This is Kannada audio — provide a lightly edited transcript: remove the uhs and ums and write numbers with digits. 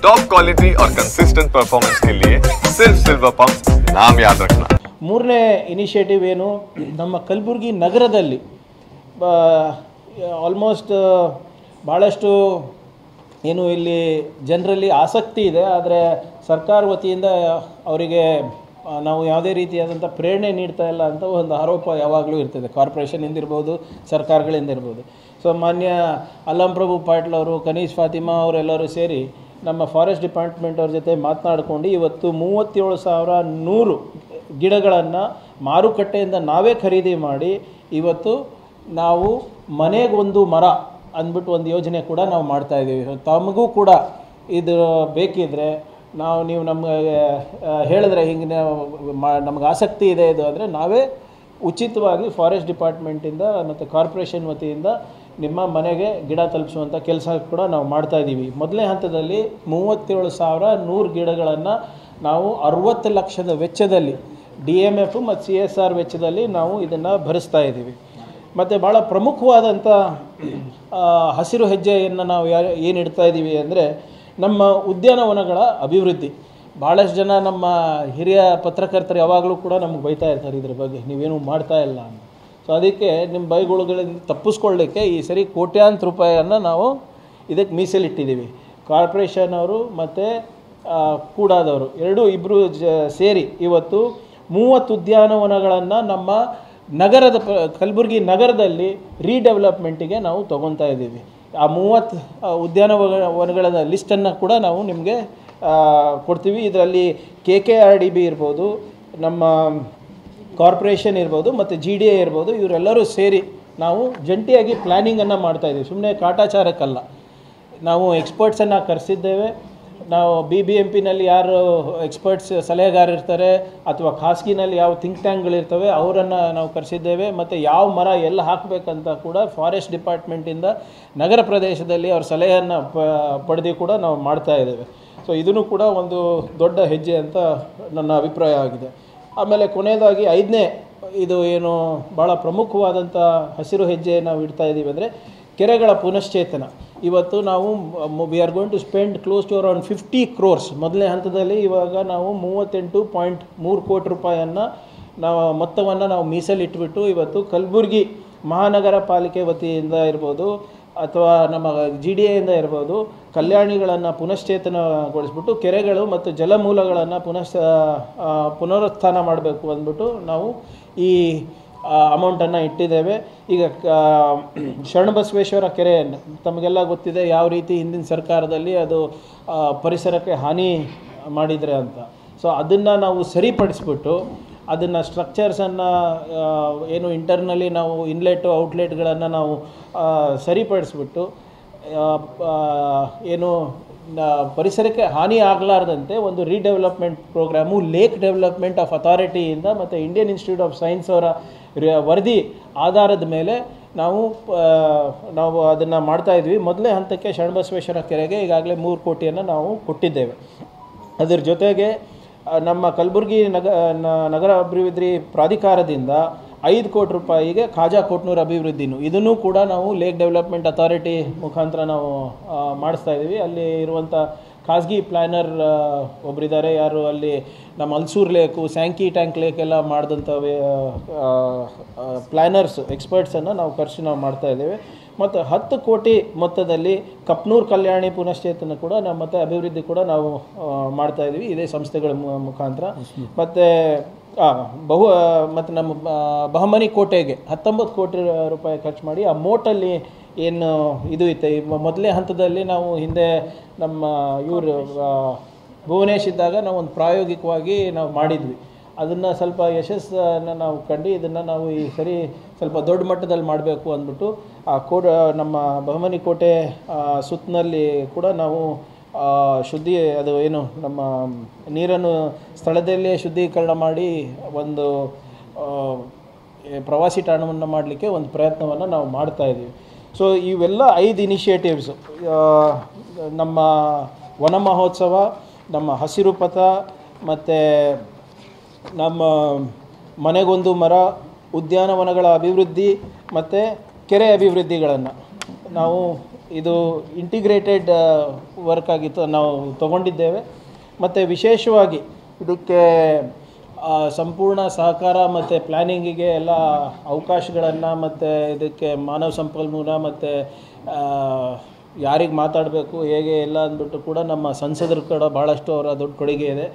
टॉप क्वालिटी और कंसिस्टेंट परफॉर्मेंस के लिए सिर्फ सिल्वर पंप नाम याद रखना। ಮೂರನೇ ಇನಿಷಿಯೇಟಿವ್ ಏನು, ನಮ್ಮ ಕಲಬುರಗಿ ನಗರದಲ್ಲಿ ಆಲ್ಮೋಸ್ಟ್ ಭಾಳಷ್ಟು ಏನು ಇಲ್ಲಿ ಜನರಲ್ಲಿ ಆಸಕ್ತಿ ಇದೆ, ಆದರೆ ಸರ್ಕಾರ ವತಿಯಿಂದ ಅವರಿಗೆ ನಾವು ಯಾವುದೇ ರೀತಿಯಾದಂಥ ಪ್ರೇರಣೆ ನೀಡ್ತಾ ಇಲ್ಲ ಅಂತ ಒಂದು ಆರೋಪ ಯಾವಾಗಲೂ ಇರ್ತದೆ, ಕಾರ್ಪೊರೇಷನಿಂದ ಇರ್ಬೋದು, ಸರ್ಕಾರಗಳಿಂದ ಇರ್ಬೋದು. ಸೊ ಮಾನ್ಯ ಅಲ್ಲಂಪ್ರಭು ಪಾಟೀಲ್ ಅವರು, ಕನೀಸ್ ಫಾತಿಮಾ ಅವರೆಲ್ಲರೂ ಸೇರಿ ನಮ್ಮ ಫಾರೆಸ್ಟ್ ಡಿಪಾರ್ಟ್ಮೆಂಟ್ ಅವ್ರ ಜೊತೆ ಮಾತನಾಡಿಕೊಂಡು ಇವತ್ತು 37,100 ಗಿಡಗಳನ್ನು ಮಾರುಕಟ್ಟೆಯಿಂದ ನಾವೇ ಖರೀದಿ ಮಾಡಿ ಇವತ್ತು ನಾವು ಮನೆಗೊಂದು ಮರ ಅಂದ್ಬಿಟ್ಟು ಒಂದು ಯೋಜನೆ ಕೂಡ ನಾವು ಮಾಡ್ತಾಯಿದ್ದೀವಿ. ತಮಗೂ ಕೂಡ ಇದು ಬೇಕಿದ್ದರೆ ನೀವು ನಮಗೆ ಹೇಳಿದ್ರೆ ಹಿಂಗೆ ನಮಗೆ ಆಸಕ್ತಿ ಇದೆ ಇದು ಅಂದರೆ ನಾವೇ ಉಚಿತವಾಗಿ ಫಾರೆಸ್ಟ್ ಡಿಪಾರ್ಟ್ಮೆಂಟಿಂದ ಮತ್ತು ಕಾರ್ಪೊರೇಷನ್ ವತಿಯಿಂದ ನಿಮ್ಮ ಮನೆಗೆ ಗಿಡ ತಲುಪಿಸುವಂಥ ಕೆಲಸ ಕೂಡ ನಾವು ಮಾಡ್ತಾಯಿದ್ದೀವಿ. ಮೊದಲನೇ ಹಂತದಲ್ಲಿ 37,100 ಗಿಡಗಳನ್ನು ನಾವು 60 ಲಕ್ಷದ ವೆಚ್ಚದಲ್ಲಿ DMF ಮತ್ತು CSR ವೆಚ್ಚದಲ್ಲಿ ನಾವು ಇದನ್ನು ಭರಿಸ್ತಾ ಇದ್ದೀವಿ. ಮತ್ತು ಭಾಳ ಪ್ರಮುಖವಾದಂಥ ಹಸಿರು ಹೆಜ್ಜೆಯನ್ನು ನಾವು ಏನು ಇಡ್ತಾ ಇದ್ದೀವಿ ಅಂದರೆ ನಮ್ಮ ಉದ್ಯಾನವನಗಳ ಅಭಿವೃದ್ಧಿ. ಭಾಳಷ್ಟು ಜನ ನಮ್ಮ ಹಿರಿಯ ಪತ್ರಕರ್ತರು ಯಾವಾಗಲೂ ಕೂಡ ನಮಗೆ ಬೈತಾ ಇರ್ತಾರೆ ಇದ್ರ ಬಗ್ಗೆ, ನೀವೇನು ಮಾಡ್ತಾ ಇಲ್ಲ ಅಂತ. ಸೊ ಅದಕ್ಕೆ ನಿಮ್ಮ ಬೈಗುಳುಗಳಿಂದ ತಪ್ಪಿಸ್ಕೊಳ್ಳಿಕ್ಕೆ ಈ ಸರಿ ಕೋಟ್ಯಾಂತರ ರೂಪಾಯಿಯನ್ನು ನಾವು ಇದಕ್ಕೆ ಮೀಸಲಿಟ್ಟಿದ್ದೀವಿ. ಕಾರ್ಪೊರೇಷನ್ ಅವರು ಮತ್ತು ಕೂಡಾದವರು ಇಬ್ಬರು ಸೇರಿ ಇವತ್ತು 30 ಉದ್ಯಾನವನಗಳನ್ನು ನಮ್ಮ ನಗರದ ಕಲಬುರಗಿ ನಗರದಲ್ಲಿ ರೀಡೆವಲಪ್ಮೆಂಟಿಗೆ ನಾವು ತೊಗೊತಾ ಇದ್ದೀವಿ. ಆ 30 ಉದ್ಯಾನವನಗಳ ಲಿಸ್ಟನ್ನು ಕೂಡ ನಾವು ನಿಮಗೆ ಕೊಡ್ತೀವಿ. ಇದರಲ್ಲಿ KKRDB ಇರ್ಬೋದು, ನಮ್ಮ ಕಾರ್ಪೊರೇಷನ್ ಇರ್ಬೋದು ಮತ್ತು GDA ಇರ್ಬೋದು, ಇವರೆಲ್ಲರೂ ಸೇರಿ ನಾವು ಜಂಟಿಯಾಗಿ ಪ್ಲ್ಯಾನಿಂಗನ್ನು ಮಾಡ್ತಾಯಿದ್ದೀವಿ. ಸುಮ್ಮನೆ ಕಾಟಾಚಾರಕ್ಕಲ್ಲ, ನಾವು ಎಕ್ಸ್ಪರ್ಟ್ಸನ್ನು ಕರೆಸಿದ್ದೇವೆ. ನಾವು BBMPನಲ್ಲಿ ಯಾರು ಎಕ್ಸ್ಪರ್ಟ್ಸ್ ಸಲಹೆಗಾರಿರ್ತಾರೆ ಅಥವಾ ಖಾಸಗಿನಲ್ಲಿ ಯಾವ ಥಿಂಕ್ ಟ್ಯಾಂಕ್ಗಳಿರ್ತವೆ ಅವರನ್ನು ನಾವು ಕರೆಸಿದ್ದೇವೆ. ಮತ್ತು ಯಾವ ಮರ ಎಲ್ಲ ಹಾಕಬೇಕಂತ ಕೂಡ ಫಾರೆಸ್ಟ್ ಡಿಪಾರ್ಟ್ಮೆಂಟಿಂದ ನಗರ ಪ್ರದೇಶದಲ್ಲಿ ಅವ್ರ ಸಲಹೆಯನ್ನು ಪಡೆದು ಕೂಡ ನಾವು ಮಾಡ್ತಾಯಿದ್ದೇವೆ. ಸೊ ಇದನ್ನು ಕೂಡ ಒಂದು ದೊಡ್ಡ ಹೆಜ್ಜೆ ಅಂತ ನನ್ನ ಅಭಿಪ್ರಾಯ ಆಗಿದೆ. ಆಮೇಲೆ ಕೊನೆಯದಾಗಿ 5ನೇ ಇದು ಏನು ಭಾಳ ಪ್ರಮುಖವಾದಂಥ ಹಸಿರು ಹೆಜ್ಜೆ ನಾವು ಇಡ್ತಾ ಇದ್ದೀವಿ ಅಂದರೆ ಕೆರೆಗಳ ಪುನಶ್ಚೇತನ. ಇವತ್ತು ನಾವು we are going to spend close to around 50 crores. ಮೊದಲನೇ ಹಂತದಲ್ಲಿ ಇವಾಗ ನಾವು 38.3 ಕೋಟಿ ರೂಪಾಯಿಯನ್ನು ಮೊತ್ತವನ್ನು ನಾವು ಮೀಸಲಿಟ್ಬಿಟ್ಟು ಇವತ್ತು ಕಲಬುರಗಿ ಮಹಾನಗರ ಪಾಲಿಕೆ ವತಿಯಿಂದ ಇರ್ಬೋದು ಅಥವಾ ನಮ್ಮ GDAಯಿಂದ ಇರ್ಬೋದು ಕಲ್ಯಾಣಿಗಳನ್ನು ಪುನಶ್ಚೇತನಗೊಳಿಸ್ಬಿಟ್ಟು ಕೆರೆಗಳು ಮತ್ತು ಜಲಮೂಲಗಳನ್ನು ಪುನರುತ್ಥಾನ ಮಾಡಬೇಕು ಅಂದ್ಬಿಟ್ಟು ನಾವು ಈ ಅಮೌಂಟನ್ನು ಇಟ್ಟಿದ್ದೇವೆ. ಈಗ ಶರಣಬಸವೇಶ್ವರ ಕೆರೆ ತಮಗೆಲ್ಲ ಗೊತ್ತಿದೆ ಯಾವ ರೀತಿ ಹಿಂದಿನ ಸರ್ಕಾರದಲ್ಲಿ ಅದು ಪರಿಸರಕ್ಕೆ ಹಾನಿ ಮಾಡಿದರೆ ಅಂತ. ಸೊ ಅದನ್ನು ನಾವು ಸರಿಪಡಿಸ್ಬಿಟ್ಟು ಅದನ್ನು ಸ್ಟ್ರಕ್ಚರ್ಸನ್ನು ಏನು ಇಂಟರ್ನಲ್ಲಿ ನಾವು ಇನ್ಲೆಟು ಔಟ್ಲೆಟ್ಗಳನ್ನು ನಾವು ಸರಿಪಡಿಸ್ಬಿಟ್ಟು ಏನು ಪರಿಸರಕ್ಕೆ ಹಾನಿ ಆಗಲಾರ್ದಂತೆ ಒಂದು redevelopment programme lake development of ಅಥಾರಿಟಿಯಿಂದ ಮತ್ತು ಇಂಡಿಯನ್ ಇನ್ಸ್ಟಿಟ್ಯೂಟ್ ಆಫ್ ಸೈನ್ಸ್ ಅವರ ವರದಿ ಆಧಾರದ ಮೇಲೆ ನಾವು ಅದನ್ನು ಮಾಡ್ತಾಯಿದ್ವಿ. ಮೊದಲೇ ಹಂತಕ್ಕೆ ಶರಣಬಸವೇಶ್ವರ ಕೆರೆಗೆ ಈಗಾಗಲೇ 3 ಕೋಟಿಯನ್ನು ನಾವು ಕೊಟ್ಟಿದ್ದೇವೆ. ಅದರ ಜೊತೆಗೆ ನಮ್ಮ ಕಲಬುರಗಿ ನಗರ ಅಭಿವೃದ್ಧಿ ಪ್ರಾಧಿಕಾರದಿಂದ 5 ಕೋಟಿ ರೂಪಾಯಿಗೆ ಖಾಜಾ ಕೊಟ್ನೂರು ಅಭಿವೃದ್ಧಿನೂ ಇದನ್ನು ಕೂಡ ನಾವು ಲೇಕ್ ಡೆವಲಪ್ಮೆಂಟ್ ಅಥಾರಿಟಿ ಮುಖಾಂತರ ನಾವು ಮಾಡಿಸ್ತಾ ಇದ್ದೀವಿ. ಅಲ್ಲಿ ಇರುವಂಥ ಖಾಸಗಿ ಪ್ಲ್ಯಾನರ್ ಒಬ್ಬರಿದ್ದಾರೆ, ಯಾರು ಅಲ್ಲಿ ನಮ್ಮ Ulsoor lake, Sankey tank lake ಎಲ್ಲ ಮಾಡಿದಂಥ ಪ್ಲ್ಯಾನರ್ಸ್ ಎಕ್ಸ್ಪರ್ಟ್ಸನ್ನು ನಾವು ಕರೆಸಿ ನಾವು ಮಾಡ್ತಾಯಿದ್ದೇವೆ. ಮತ್ತು 10 ಕೋಟಿ ಮೊತ್ತದಲ್ಲಿ ಕಪ್ನೂರು ಕಲ್ಯಾಣಿ ಪುನಶ್ಚೇತನ ಕೂಡ ನಮ್ಮ ಮತ್ತು ಅಭಿವೃದ್ಧಿ ಕೂಡ ನಾವು ಮಾಡ್ತಾಯಿದ್ದೀವಿ ಇದೇ ಸಂಸ್ಥೆಗಳ ಮುಖಾಂತರ. ಮತ್ತು ನಮ್ಮ ಬಹಮನಿ ಕೋಟೆಗೆ 19 ಕೋಟಿ ರೂಪಾಯಿ ಖರ್ಚು ಮಾಡಿ ಆ ಮೋಟಲ್ಲಿ ಏನು ಇದು ಇತ್ತು. ಮೊದಲನೇ ಹಂತದಲ್ಲಿ ನಾವು ಹಿಂದೆ ನಮ್ಮ ಭುವನೇಶ್ ಇದ್ದಾಗ ನಾವು ಒಂದು ಪ್ರಾಯೋಗಿಕವಾಗಿ ನಾವು ಮಾಡಿದ್ವಿ. ಅದನ್ನು ಸ್ವಲ್ಪ ಯಶಸ್ಸನ್ನು ನಾವು ಕಂಡು ಇದನ್ನು ನಾವು ಈ ಸರಿ ಸ್ವಲ್ಪ ದೊಡ್ಡ ಮಟ್ಟದಲ್ಲಿ ಮಾಡಬೇಕು ಅಂದ್ಬಿಟ್ಟು ನಮ್ಮ ಬಹಮನಿ ಕೋಟೆ ಸುತ್ತನಲ್ಲಿ ಕೂಡ ನಾವು ಅದು ಏನು ನಮ್ಮ ನೀರನ್ನು ಸ್ಥಳದಲ್ಲೇ ಶುದ್ಧೀಕರಣ ಮಾಡಿ ಒಂದು ಪ್ರವಾಸಿ ತಾಣವನ್ನು ಮಾಡಲಿಕ್ಕೆ ಒಂದು ಪ್ರಯತ್ನವನ್ನು ನಾವು ಮಾಡ್ತಾಯಿದ್ದೀವಿ. ಸೊ ಇವೆಲ್ಲ 5 ಇನಿಷಿಯೇಟಿವ್ಸು, ನಮ್ಮ ವನ ಮಹೋತ್ಸವ, ನಮ್ಮ ಹಸಿರು ಪಥ, ಮತ್ತು ನಮ್ಮ ಮನೆಗೊಂದು ಮರ, ಉದ್ಯಾನವನಗಳ ಅಭಿವೃದ್ಧಿ ಮತ್ತು ಕೆರೆ ಅಭಿವೃದ್ಧಿಗಳನ್ನು ನಾವು ಇದು ಇಂಟಿಗ್ರೇಟೆಡ್ ವರ್ಕ್ ಆಗಿತ್ತು ನಾವು ತಗೊಂಡಿದ್ದೇವೆ. ಮತ್ತು ವಿಶೇಷವಾಗಿ ಇದಕ್ಕೆ ಸಂಪೂರ್ಣ ಸಹಕಾರ ಮತ್ತು ಪ್ಲ್ಯಾನಿಂಗಿಗೆ ಎಲ್ಲ ಅವಕಾಶಗಳನ್ನು ಮತ್ತು ಇದಕ್ಕೆ ಮಾನವ ಸಂಪನ್ಮೂಲ ಮತ್ತು ಯಾರಿಗೆ ಮಾತಾಡಬೇಕು ಹೇಗೆ ಎಲ್ಲ ಅಂದ್ಬಿಟ್ಟು ಕೂಡ ನಮ್ಮ ಸಂಸದರು ಕೂಡ ಭಾಳಷ್ಟು ಅವರ ದೊಡ್ಡ ಕೊಡುಗೆ ಇದೆ.